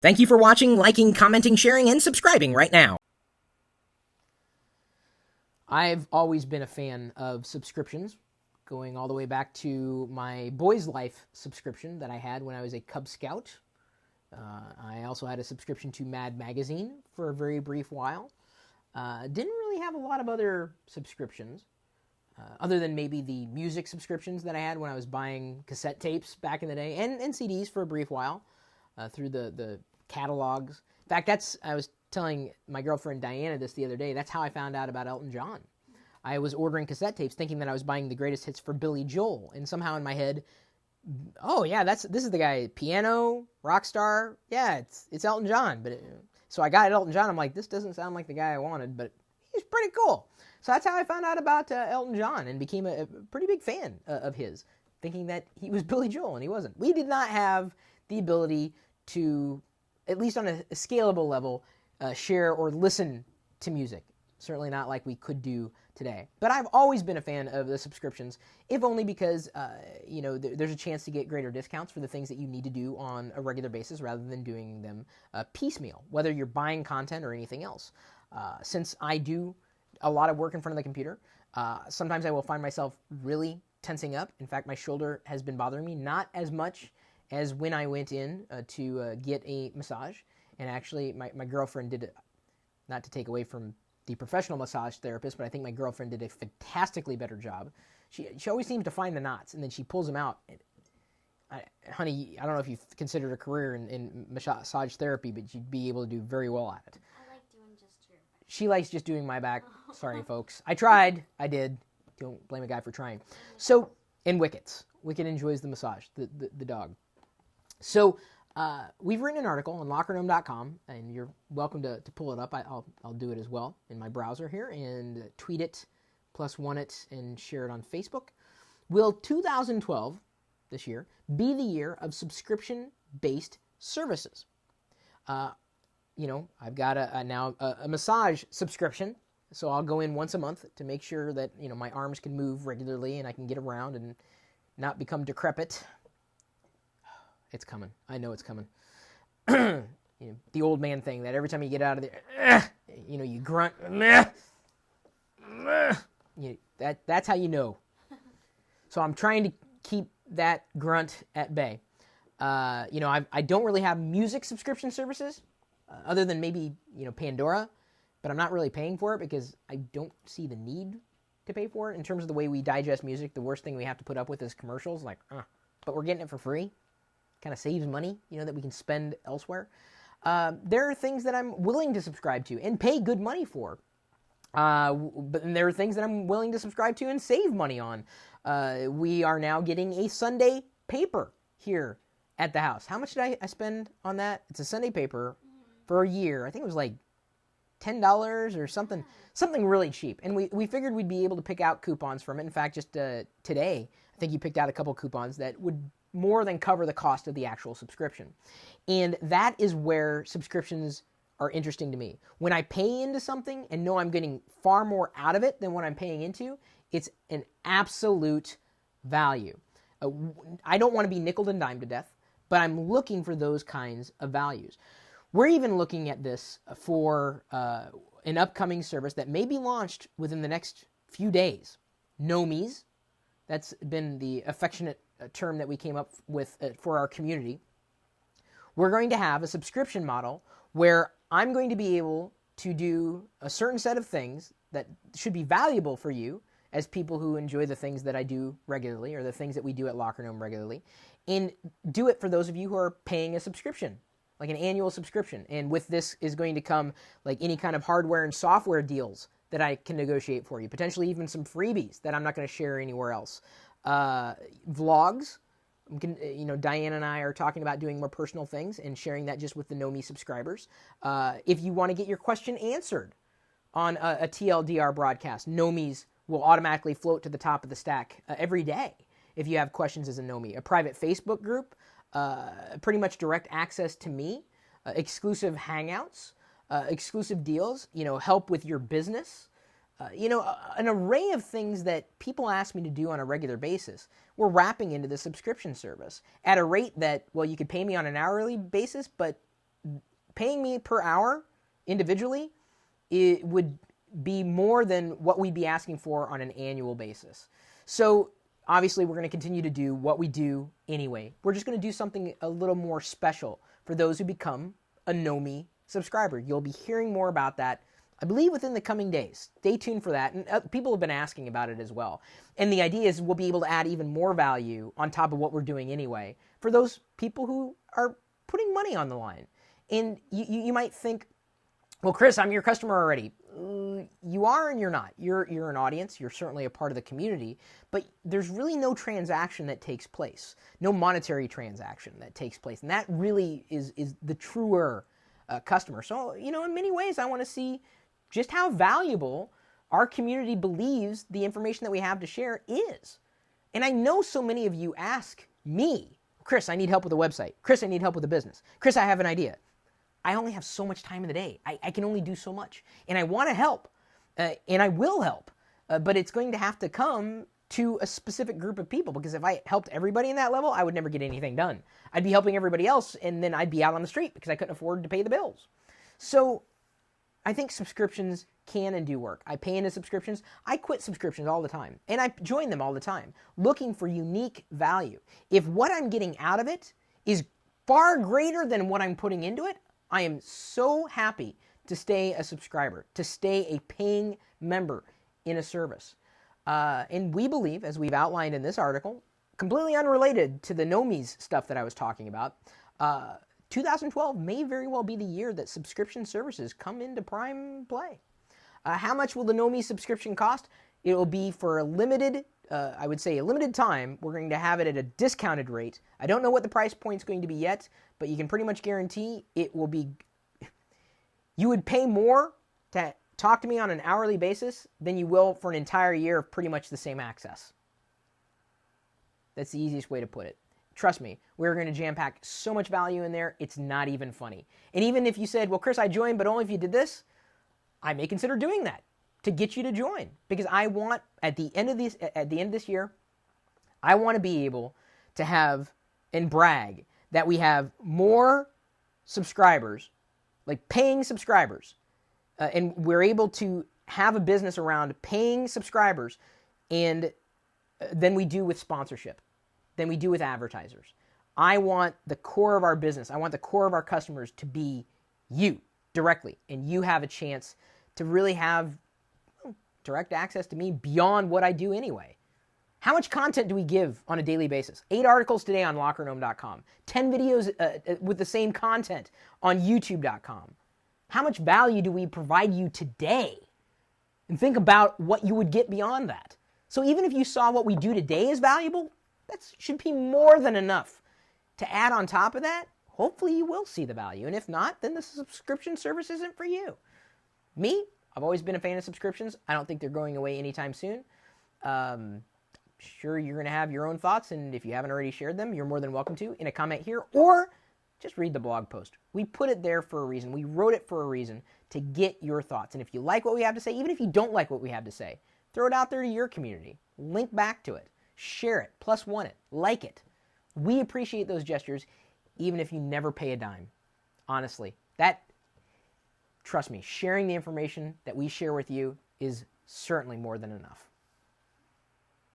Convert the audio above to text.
Thank you for watching, liking, commenting, sharing, and subscribing right now. I've always been a fan of subscriptions, going all the way back to my Boys Life subscription that I had when I was a Cub Scout. I also had a subscription to Mad Magazine for a very brief while. Didn't really have a lot of other subscriptions, other than maybe the music subscriptions that I had when I was buying cassette tapes back in the day, and CDs for a brief while, through the catalogs. In fact, I was telling my girlfriend Diana this the other day. That's how I found out about Elton John. I was ordering cassette tapes thinking that I was buying the greatest hits for Billy Joel, and somehow in my head, oh yeah, this is the guy, piano, rock star. Yeah, it's Elton John. So I got Elton John. I'm like, this doesn't sound like the guy I wanted, but he's pretty cool. So that's how I found out about Elton John and became a pretty big fan of his, thinking that he was Billy Joel, and he wasn't. We did not have the ability to, at least on a scalable level, share or listen to music. Certainly not like we could do today. But I've always been a fan of the subscriptions, if only because there's a chance to get greater discounts for the things that you need to do on a regular basis rather than doing them piecemeal, whether you're buying content or anything else. Since I do a lot of work in front of the computer, sometimes I will find myself really tensing up. In fact, my shoulder has been bothering me, not as much as when I went in to get a massage. And actually, my girlfriend did, not to take away from the professional massage therapist, but I think my girlfriend did a fantastically better job. She always seems to find the knots, and then she pulls them out. Honey, I don't know if you've considered a career in massage therapy, but you'd be able to do very well at it. I like doing just your back. She likes just doing my back. Sorry, folks. I tried. I did. Don't blame a guy for trying. So, and Wickets. Wicket enjoys the massage, the dog. So, we've written an article on lockergnome.com, and you're welcome to pull it up. I'll do it as well in my browser here, and tweet it, +1 it, and share it on Facebook. Will 2012, this year, be the year of subscription-based services? I've got now a massage subscription, so I'll go in once a month to make sure that my arms can move regularly and I can get around and not become decrepit. It's coming. I know it's coming. The old man thing that every time you get out of there, you grunt. That's how you know. So I'm trying to keep that grunt at bay. I don't really have music subscription services, other than maybe Pandora, but I'm not really paying for it because I don't see the need to pay for it. In terms of the way we digest music, the worst thing we have to put up with is commercials. But we're getting it for free. Kind of saves money, that we can spend elsewhere. There are things that I'm willing to subscribe to and pay good money for. But there are things that I'm willing to subscribe to and save money on. We are now getting a Sunday paper here at the house. How much did I spend on that? It's a Sunday paper for a year. I think it was like $10 or something really cheap. And we figured we'd be able to pick out coupons from it. In fact, just today, I think you picked out a couple coupons that would more than cover the cost of the actual subscription. And that is where subscriptions are interesting to me. When I pay into something and know I'm getting far more out of it than what I'm paying into, it's an absolute value. I don't want to be nickeled and dimed to death, but I'm looking for those kinds of values. We're even looking at this for an upcoming service that may be launched within the next few days. Nomies. That's been the affectionate term that we came up with for our community. We're going to have a subscription model where I'm going to be able to do a certain set of things that should be valuable for you as people who enjoy the things that I do regularly, or the things that we do at Locker Gnome regularly, and do it for those of you who are paying a subscription, like an annual subscription. And with this is going to come like any kind of hardware and software deals that I can negotiate for you, potentially even some freebies that I'm not going to share anywhere else. Vlogs. Diane and I are talking about doing more personal things and sharing that just with the Know Me subscribers. If you want to get your question answered on a TLDR broadcast, Know Me's will automatically float to the top of the stack every day if you have questions as a Know Me. A private Facebook group, pretty much direct access to me, exclusive hangouts, exclusive deals, help with your business, an array of things that people ask me to do on a regular basis. We're wrapping into the subscription service at a rate that, well, you could pay me on an hourly basis, but paying me per hour individually, it would be more than what we'd be asking for on an annual basis. So obviously we're going to continue to do what we do anyway. We're just going to do something a little more special for those who become a Know Me subscriber. You'll be hearing more about that, I believe, within the coming days. Stay tuned for that. And people have been asking about it as well. And the idea is we'll be able to add even more value on top of what we're doing anyway for those people who are putting money on the line. And you might think, well, Chris, I'm your customer already. You are and you're not. You're an audience. You're certainly a part of the community. But there's really no transaction that takes place. No monetary transaction that takes place. And that really is the truer customer. So, in many ways, I want to see just how valuable our community believes the information that we have to share is. And I know so many of you ask me, Chris, I need help with a website. Chris, I need help with a business. Chris, I have an idea. I only have so much time in the day. I can only do so much. And I want to help. And I will help. But it's going to have to come to a specific group of people, because if I helped everybody in that level, I would never get anything done. I'd be helping everybody else, and then I'd be out on the street because I couldn't afford to pay the bills. So I think subscriptions can and do work. I pay into subscriptions. I quit subscriptions all the time, and I join them all the time, looking for unique value. If what I'm getting out of it is far greater than what I'm putting into it, I am so happy to stay a subscriber, to stay a paying member in a service. And we believe, as we've outlined in this article, completely unrelated to the Know Me's stuff that I was talking about, 2012 may very well be the year that subscription services come into prime play. How much will the Know Me subscription cost? It will be for a limited, I would say a limited time. We're going to have it at a discounted rate. I don't know what the price point is going to be yet, but you can pretty much guarantee it will be, you would pay more to talk to me on an hourly basis than you will for an entire year of pretty much the same access. That's the easiest way to put it. Trust me, we're going to jam-pack so much value in there, it's not even funny. And even if you said, well, Chris, I joined, but only if you did this, I may consider doing that to get you to join. Because I want, at the end of this year, I want to be able to have and brag that we have more subscribers, like paying subscribers, and we're able to have a business around paying subscribers and than we do with sponsorship, than we do with advertisers. I want the core of our business, I want the core of our customers to be you directly, and you have a chance to really have direct access to me beyond what I do anyway. How much content do we give on a daily basis? 8 articles today on lockergnome.com, 10 videos with the same content on youtube.com. How much value do we provide you today? And think about what you would get beyond that. So even if you saw what we do today as valuable, that should be more than enough. To add on top of that, hopefully you will see the value. And if not, then the subscription service isn't for you. Me, I've always been a fan of subscriptions. I don't think they're going away anytime soon. Sure, you're going to have your own thoughts, and if you haven't already shared them, you're more than welcome to in a comment here, or just read the blog post. We put it there for a reason. We wrote it for a reason to get your thoughts. And if you like what we have to say, even if you don't like what we have to say, throw it out there to your community. Link back to it. Share it. +1 it. Like it. We appreciate those gestures, even if you never pay a dime. Honestly, trust me, sharing the information that we share with you is certainly more than enough.